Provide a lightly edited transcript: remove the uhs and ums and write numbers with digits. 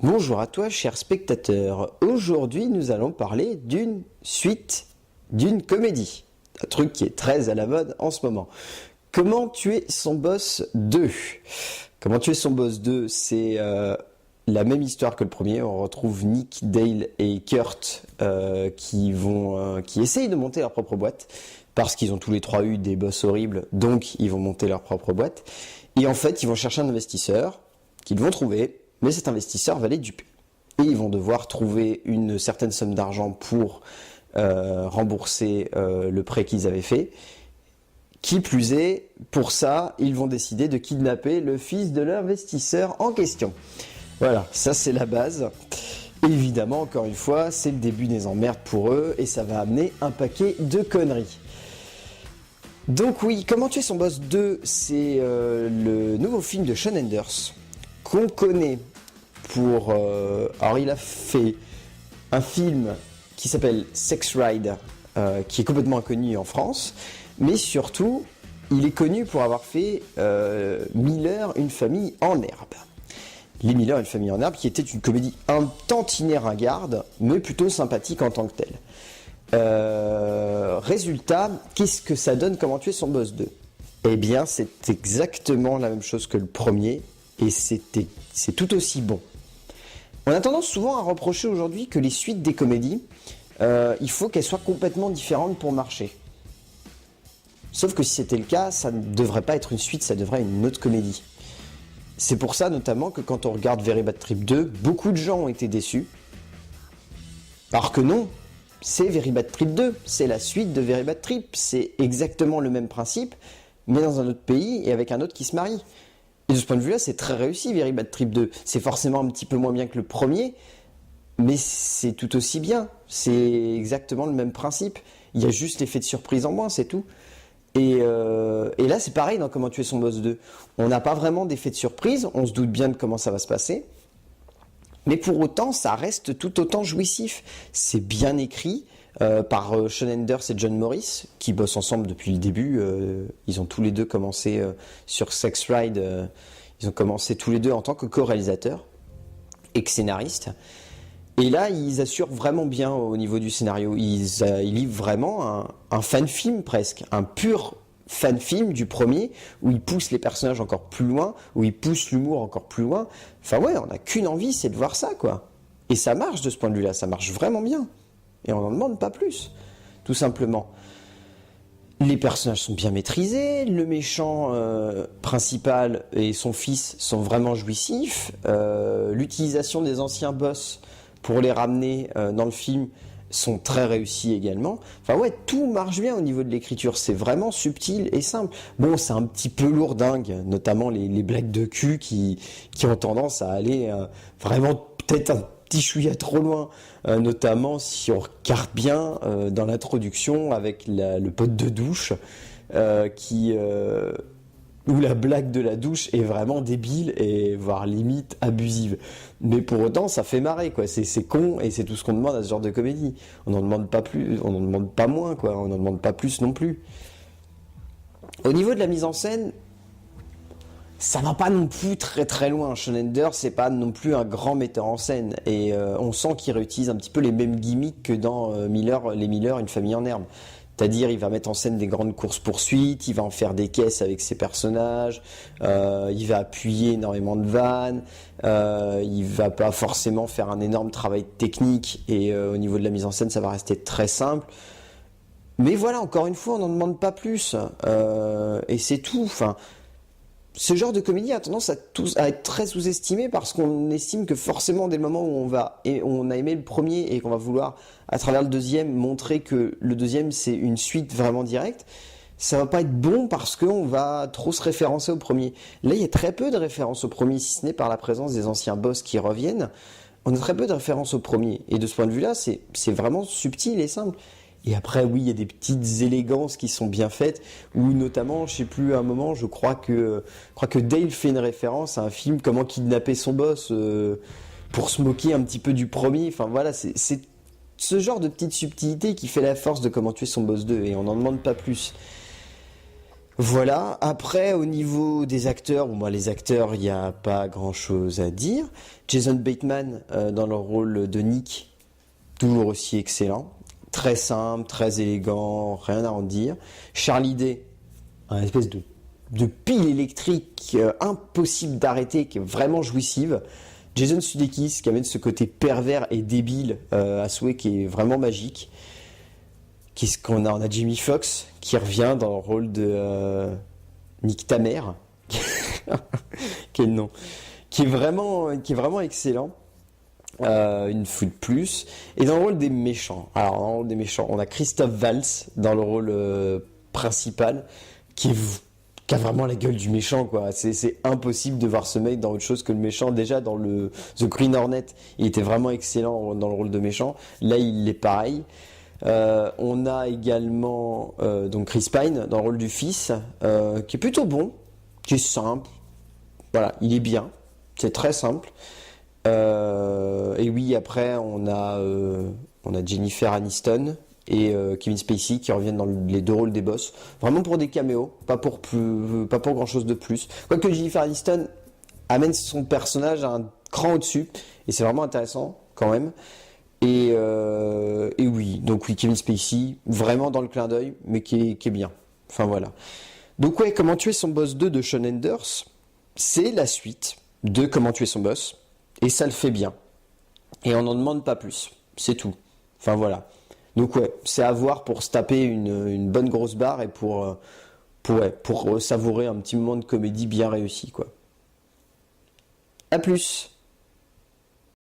Bonjour à toi, cher spectateur. Aujourd'hui, nous allons parler d'une suite d'une comédie. Un truc qui est très à la mode en ce moment. Comment tuer son boss 2. Comment tuer son boss 2, c'est la même histoire que le premier. On retrouve Nick, Dale et Kurt qui essayent de monter leur propre boîte parce qu'ils ont tous les trois eu des boss horribles, donc ils vont monter leur propre boîte. Et en fait, ils vont chercher un investisseur qu'ils vont trouver. Mais cet investisseur va les duper. Et ils vont devoir trouver une certaine somme d'argent pour rembourser le prêt qu'ils avaient fait. Qui plus est, pour ça, ils vont décider de kidnapper le fils de l'investisseur en question. Voilà, ça c'est la base. Évidemment, encore une fois, c'est le début des emmerdes pour eux et ça va amener un paquet de conneries. Donc oui, Comment tuer son boss 2, c'est le nouveau film de Shawn Anders qu'on connaît pour... alors il a fait un film qui s'appelle Sex Ride, qui est complètement inconnu en France, mais surtout, il est connu pour avoir fait Miller, une famille en herbe. Les Miller, une famille en herbe, qui était une comédie un tantinet ringarde, mais plutôt sympathique en tant que telle. Résultat, qu'est-ce que ça donne Comment tuer son boss 2 ? Eh bien, c'est exactement la même chose que le premier, et c'est tout aussi bon. On a tendance souvent à reprocher aujourd'hui que les suites des comédies, il faut qu'elles soient complètement différentes pour marcher. Sauf que si c'était le cas, ça ne devrait pas être une suite, ça devrait être une autre comédie. C'est pour ça notamment que quand on regarde Very Bad Trip 2, beaucoup de gens ont été déçus. Alors que non, c'est Very Bad Trip 2, c'est la suite de Very Bad Trip, c'est exactement le même principe, mais dans un autre pays et avec un autre qui se marie. Et de ce point de vue-là, c'est très réussi, Very Bad Trip 2. C'est forcément un petit peu moins bien que le premier, mais c'est tout aussi bien. C'est exactement le même principe. Il y a juste l'effet de surprise en moins, c'est tout. Et là, c'est pareil dans Comment tuer son boss 2. On n'a pas vraiment d'effet de surprise, on se doute bien de comment ça va se passer. Mais pour autant, ça reste tout autant jouissif. C'est bien écrit par Shawn Anders et John Morris, qui bossent ensemble depuis le début. Ils ont tous les deux commencé sur Sex Ride. Ils ont commencé tous les deux en tant que co-réalisateurs et que scénaristes. Et là, ils assurent vraiment bien au niveau du scénario. Ils livrent vraiment un fan-film presque, un pur fan-film du premier, où ils poussent les personnages encore plus loin, où ils poussent l'humour encore plus loin. Enfin ouais, on n'a qu'une envie, c'est de voir ça, quoi. Et ça marche de ce point de vue-là, ça marche vraiment bien. Et on n'en demande pas plus, tout simplement. Les personnages sont bien maîtrisés, le méchant principal et son fils sont vraiment jouissifs. L'utilisation des anciens boss pour les ramener dans le film sont très réussis également. Enfin ouais, tout marche bien au niveau de l'écriture, c'est vraiment subtil et simple. Bon, c'est un petit peu lourdingue, notamment les blagues de cul qui ont tendance à aller vraiment peut-être un petit chouïa trop loin, notamment si on regarde bien dans l'introduction avec le pote de douche où la blague de la douche est vraiment débile et voire limite abusive. Mais pour autant, ça fait marrer, quoi. C'est con et c'est tout ce qu'on demande à ce genre de comédie. On n'en demande pas plus, on n'en demande pas moins, quoi. On n'en demande pas plus non plus. Au niveau de la mise en scène, ça va pas non plus très très loin. Shawn Anders, c'est pas non plus un grand metteur en scène et on sent qu'il réutilise un petit peu les mêmes gimmicks que dans les Miller, une famille en herbe. C'est-à-dire, il va mettre en scène des grandes courses-poursuites, il va en faire des caisses avec ses personnages, il va appuyer énormément de vannes, il va pas forcément faire un énorme travail technique et au niveau de la mise en scène, ça va rester très simple. Mais voilà, encore une fois, on n'en demande pas plus et c'est tout. Enfin, ce genre de comédie a tendance à être très sous-estimé parce qu'on estime que forcément dès le moment où on a aimé le premier et qu'on va vouloir à travers le deuxième montrer que le deuxième c'est une suite vraiment directe, ça va pas être bon parce qu'on va trop se référencer au premier. Là il y a très peu de références au premier, si ce n'est par la présence des anciens boss qui reviennent. On a très peu de références au premier et de ce point de vue là c'est vraiment subtil et simple. Et après, oui, il y a des petites élégances qui sont bien faites, où notamment, je sais plus, à un moment, je crois que Dale fait une référence à un film Comment kidnapper son boss pour se moquer un petit peu du premier. Enfin voilà, c'est ce genre de petite subtilité qui fait la force de Comment tuer son boss 2, et on n'en demande pas plus. Voilà, après au niveau des acteurs, bon bah les acteurs, il n'y a pas grand-chose à dire. Jason Bateman dans le rôle de Nick, toujours aussi excellent. Très simple, très élégant, rien à en dire. Charlie Day, un espèce de pile électrique impossible d'arrêter, qui est vraiment jouissive. Jason Sudeikis, qui amène ce côté pervers et débile à souhait, qui est vraiment magique. Qu'est-ce qu'on a? On a Jamie Foxx qui revient dans le rôle de Nick Tamer. Quel nom? Qui est vraiment excellent. Une fois de plus. Et dans le rôle des méchants. Alors, dans le rôle des méchants, on a Christophe Valls dans le rôle principal, qui, qui a vraiment la gueule du méchant, quoi. C'est impossible de voir ce mec dans autre chose que le méchant. Déjà, dans le The Green Hornet, il était vraiment excellent dans le rôle de méchant. Là, il est pareil. On a également donc Chris Pine dans le rôle du fils, qui est plutôt bon, qui est simple. Voilà, il est bien. C'est très simple. Et oui, après, on a Jennifer Aniston et Kevin Spacey qui reviennent dans les deux rôles des boss. Vraiment pour des caméos, pas pour grand chose de plus. Quoique Jennifer Aniston amène son personnage à un cran au-dessus, et c'est vraiment intéressant quand même. Et oui, donc oui, Kevin Spacey, vraiment dans le clin d'œil, mais qui est bien. Enfin voilà. Donc ouais, Comment tuer son boss 2 de Shawn Enders, c'est la suite de Comment tuer son boss. Et ça le fait bien. Et on n'en demande pas plus. C'est tout. Enfin voilà. Donc ouais, c'est à voir pour se taper une bonne grosse barre et pour savourer un petit moment de comédie bien réussi, quoi. À plus.